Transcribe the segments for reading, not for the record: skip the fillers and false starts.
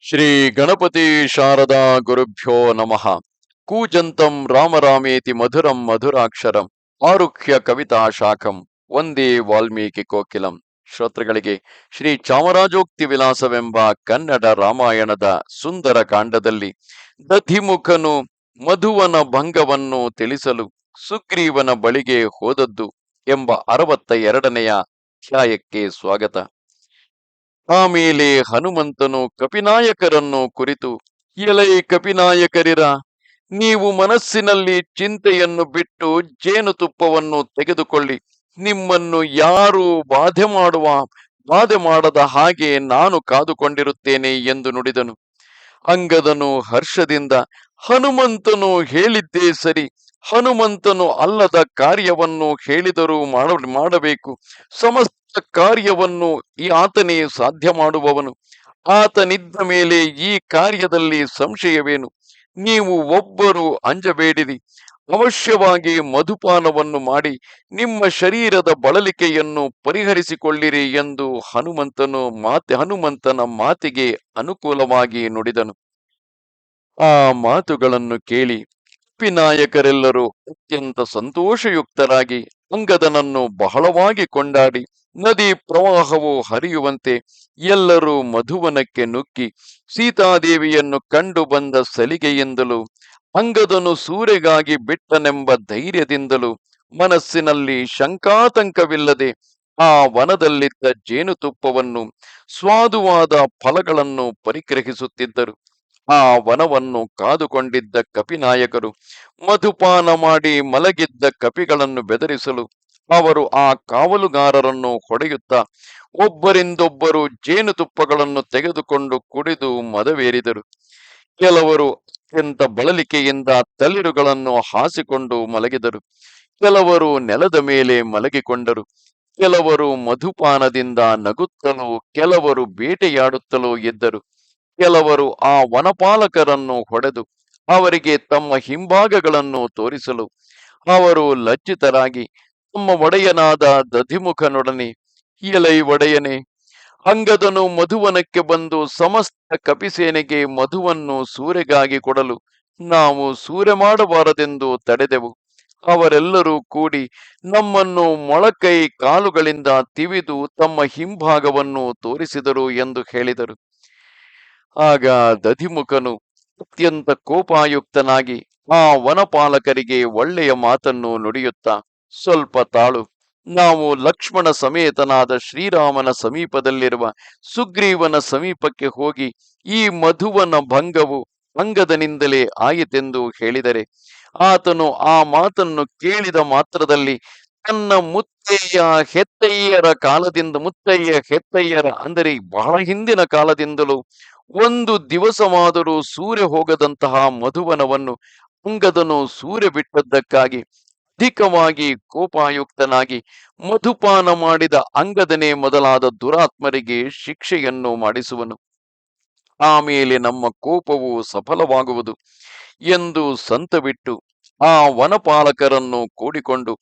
ಶ್ರೀ ಗಣಪತಿ ಶಾರದಾ ಗುರುಭ್ಯೋ ನಮಃ. ಕೂಜಂತಂ ರಾಮರಾಮೇತಿ ಮಧುರಂ ಮಧುರಾಕ್ಷರಂ ಆರುಹ್ಯ ಕವಿತಾ ಶಾಖಂ ಒಂದೇ ವಾಲ್ಮೀಕಿ ಕೋಕಿಲಂ. ಶ್ರೋತೃಗಳಿಗೆ ಶ್ರೀ ಚಾಮರಾಜೋಕ್ತಿ ವಿಲಾಸವೆಂಬ ಕನ್ನಡ ರಾಮಾಯಣದ ಸುಂದರ ಕಾಂಡದಲ್ಲಿ ದಧಿಮುಖನು ಮಧುವನ ಭಂಗವನ್ನು ತಿಳಿಸಲು ಸುಗ್ರೀವನ ಬಳಿಗೆ ಹೋದದ್ದು ಎಂಬ 62ನೆಯ ಅಧ್ಯಾಯಕ್ಕೆ ಸ್ವಾಗತ. ಆಮೇಲೆ ಹನುಮಂತನು ಕಪಿನಾಯಕರನ್ನು ಕುರಿತು, ಎಲೈ ಕಪಿನಾಯಕರಿರ, ನೀವು ಮನಸ್ಸಿನಲ್ಲಿ ಚಿಂತೆಯನ್ನು ಬಿಟ್ಟು ಜೇನುತುಪ್ಪವನ್ನು ತೆಗೆದುಕೊಳ್ಳಿ. ನಿಮ್ಮನ್ನು ಯಾರು ಬಾಧೆ ಮಾಡದ ಹಾಗೆ ನಾನು ಕಾದುಕೊಂಡಿರುತ್ತೇನೆ ಎಂದು ನುಡಿದನು. ಅಂಗದನು ಹರ್ಷದಿಂದ, ಹನುಮಂತನು ಹೇಳಿದ್ದೇ ಸರಿ. ಹನುಮಂತನು ಅಲ್ಲದ ಕಾರ್ಯವನ್ನು ಹೇಳಿದರೂ ಮಾಡಬೇಕು. ಸಮಸ್ತ ಕಾರ್ಯವನ್ನು ಆತನೇ ಸಾಧ್ಯ ಮಾಡುವವನು. ಆತನಿದ್ದ ಮೇಲೆ ಈ ಕಾರ್ಯದಲ್ಲಿ ಸಂಶಯವೇನು? ನೀವು ಒಬ್ಬರು ಅಂಜಬೇಡಿರಿ. ಅವಶ್ಯವಾಗಿ ಮಧುಪಾನವನ್ನು ಮಾಡಿ ನಿಮ್ಮ ಶರೀರದ ಬಳಲಿಕೆಯನ್ನು ಪರಿಹರಿಸಿಕೊಳ್ಳಿರಿ ಎಂದು ಹನುಮಂತನ ಮಾತಿಗೆ ಅನುಕೂಲವಾಗಿ ನುಡಿದನು. ಆ ಮಾತುಗಳನ್ನು ಕೇಳಿ ಕಪಿನಾಯಕರೆಲ್ಲರೂ ಅತ್ಯಂತ ಸಂತೋಷಯುಕ್ತರಾಗಿ ಅಂಗದನನ್ನು ಬಹಳವಾಗಿ ಕೊಂಡಾಡಿ ನದಿ ಪ್ರವಾಹವು ಹರಿಯುವಂತೆ ಎಲ್ಲರೂ ಮಧುವನಕ್ಕೆ ನುಗ್ಗಿ ಸೀತಾದೇವಿಯನ್ನು ಕಂಡು ಬಂದ ಸಲಿಗೆಯಿಂದಲೂ ಅಂಗದನು ಸೂರೆಗಾಗಿ ಬಿಟ್ಟನೆಂಬ ಧೈರ್ಯದಿಂದಲೂ ಮನಸ್ಸಿನಲ್ಲಿ ಶಂಕಾತಂಕವಿಲ್ಲದೆ ಆ ವನದಲ್ಲಿದ್ದ ಜೇನುತುಪ್ಪವನ್ನು ಸ್ವಾದುವಾದ ಫಲಗಳನ್ನು ಪರಿಗ್ರಹಿಸುತ್ತಿದ್ದರು. ಆ ವನವನ್ನು ಕಾದುಕೊಂಡಿದ್ದ ಕಪಿನಾಯಕರು ಮಧುಪಾನ ಮಾಡಿ ಮಲಗಿದ್ದ ಕಪಿಗಳನ್ನು ಬೆದರಿಸಲು ಅವರು ಆ ಕಾವಲುಗಾರರನ್ನು ಹೊಡೆಯುತ್ತಾ ಒಬ್ಬರಿಂದೊಬ್ಬರು ಜೇನುತುಪ್ಪಗಳನ್ನು ತೆಗೆದುಕೊಂಡು ಕುಡಿದು ಮದವೇರಿದರು. ಕೆಲವರು ಅತ್ಯಂತ ಬಳಲಿಕೆಯಿಂದ ತಳಿರುಗಳನ್ನು ಹಾಸಿಕೊಂಡು ಮಲಗಿದರು. ಕೆಲವರು ನೆಲದ ಮೇಲೆ ಮಲಗಿಕೊಂಡರು. ಕೆಲವರು ಮಧುಪಾನದಿಂದ ನಗುತ್ತಲೂ ಕೆಲವರು ಬೇಟೆಯಾಡುತ್ತಲೂ ಇದ್ದರು. ಕೆಲವರು ಆ ವನಪಾಲಕರನ್ನು ಹೊಡೆದು ಅವರಿಗೆ ತಮ್ಮ ಹಿಂಭಾಗಗಳನ್ನು ತೋರಿಸಲು ಅವರು ಲಜ್ಜಿತರಾಗಿ ತಮ್ಮ ಒಡೆಯನಾದ ದಧಿಮುಖನೊಡನೆ, ಎಲೈ ಒಡೆಯನೆ, ಅಂಗದನು ಮಧುವನಕ್ಕೆ ಬಂದು ಸಮಸ್ತ ಕಪಿಸೇನೆಗೆ ಮಧುವನ್ನು ಸೂರೆಗಾಗಿ ಕೊಡಲು ನಾವು ಸೂರೆ ಮಾಡಬಾರದೆಂದು ತಡೆದೆವು. ಅವರೆಲ್ಲರೂ ಕೂಡಿ ನಮ್ಮನ್ನು ಮೊಳಕೈ ಕಾಲುಗಳಿಂದ ತಿವಿದು ತಮ್ಮ ಹಿಂಭಾಗವನ್ನು ತೋರಿಸಿದರು ಎಂದು ಹೇಳಿದರು. ಆಗ ದಧಿಮುಖನು ಅತ್ಯಂತ ಕೋಪಾಯುಕ್ತನಾಗಿ ಆ ವನಪಾಲಕರಿಗೆ ಒಳ್ಳೆಯ ಮಾತನ್ನು ನುಡಿಯುತ್ತಾ, ಸ್ವಲ್ಪ ತಾಳು, ನಾವು ಲಕ್ಷ್ಮಣ ಸಮೇತನಾದ ಶ್ರೀರಾಮನ ಸಮೀಪದಲ್ಲಿರುವ ಸುಗ್ರೀವನ ಸಮೀಪಕ್ಕೆ ಹೋಗಿ ಈ ಮಧುವನ ಭಂಗವು ಅಂಗದನಿಂದಲೇ ಆಯಿತೆಂದು ಹೇಳಿದರೆ ಆತನು ಆ ಮಾತನ್ನು ಕೇಳಿದ ಮಾತ್ರದಲ್ಲಿ ತನ್ನ ಮುತ್ತಯ್ಯ ಹೆತ್ತಯ್ಯರ ಅಂದರೆ ಬಹಳ ಹಿಂದಿನ ಕಾಲದಿಂದಲೂ ಒಂದು ದಿವಸವಾದರೂ ಸೂರ್ಯ ಹೋಗದಂತಹ ಮಧುವನವನ್ನು ಅಂಗದನು ಸೂರ್ಯ ಬಿಟ್ಟದ್ದಕ್ಕಾಗಿ ಅಧಿಕವಾಗಿ ಕೋಪಾಯುಕ್ತನಾಗಿ ಮಧುಪಾನ ಮಾಡಿದ ಅಂಗದನೇ ಮೊದಲಾದ ದುರಾತ್ಮರಿಗೆ ಶಿಕ್ಷೆಯನ್ನು ಮಾಡಿಸುವನು. ಆಮೇಲೆ ನಮ್ಮ ಕೋಪವು ಸಫಲವಾಗುವುದು ಎಂದು ಸಂತಬಿಟ್ಟು ಆ ವನಪಾಲಕರನ್ನು ಕೂಡಿಕೊಂಡು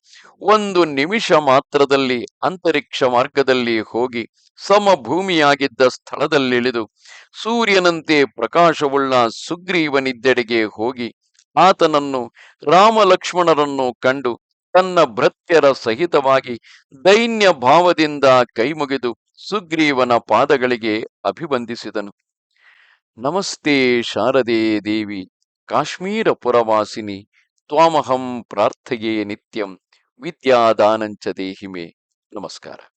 ಒಂದು ನಿಮಿಷ ಮಾತ್ರದಲ್ಲಿ ಅಂತರಿಕ್ಷ ಮಾರ್ಗದಲ್ಲಿ ಹೋಗಿ ಸಮಭೂಮಿಯಾಗಿದ್ದ ಸ್ಥಳದಲ್ಲಿಳಿದು ಸೂರ್ಯನಂತೆ ಪ್ರಕಾಶವುಳ್ಳ ಸುಗ್ರೀವನಿದ್ದೆಡೆಗೆ ಹೋಗಿ ಆತನನ್ನು ರಾಮಲಕ್ಷ್ಮಣರನ್ನು ಕಂಡು ತನ್ನ ಭೃತ್ಯರ ಸಹಿತವಾಗಿ ದೈನ್ಯ ಭಾವದಿಂದ ಕೈಮುಗಿದು ಸುಗ್ರೀವನ ಪಾದಗಳಿಗೆ ಅಭಿವಂದಿಸಿದನು. ನಮಸ್ತೆ ಶಾರದೆ ದೇವಿ ಕಾಶ್ಮೀರ ಪುರವಾಸಿನಿ, ತ್ವಾಮಹಂ ಪ್ರಾರ್ಥಯೇ ನಿತ್ಯಂ, ವಿದ್ಯಾದಾನಂಚ ದೇಹಿಮೆ. ನಮಸ್ಕಾರ.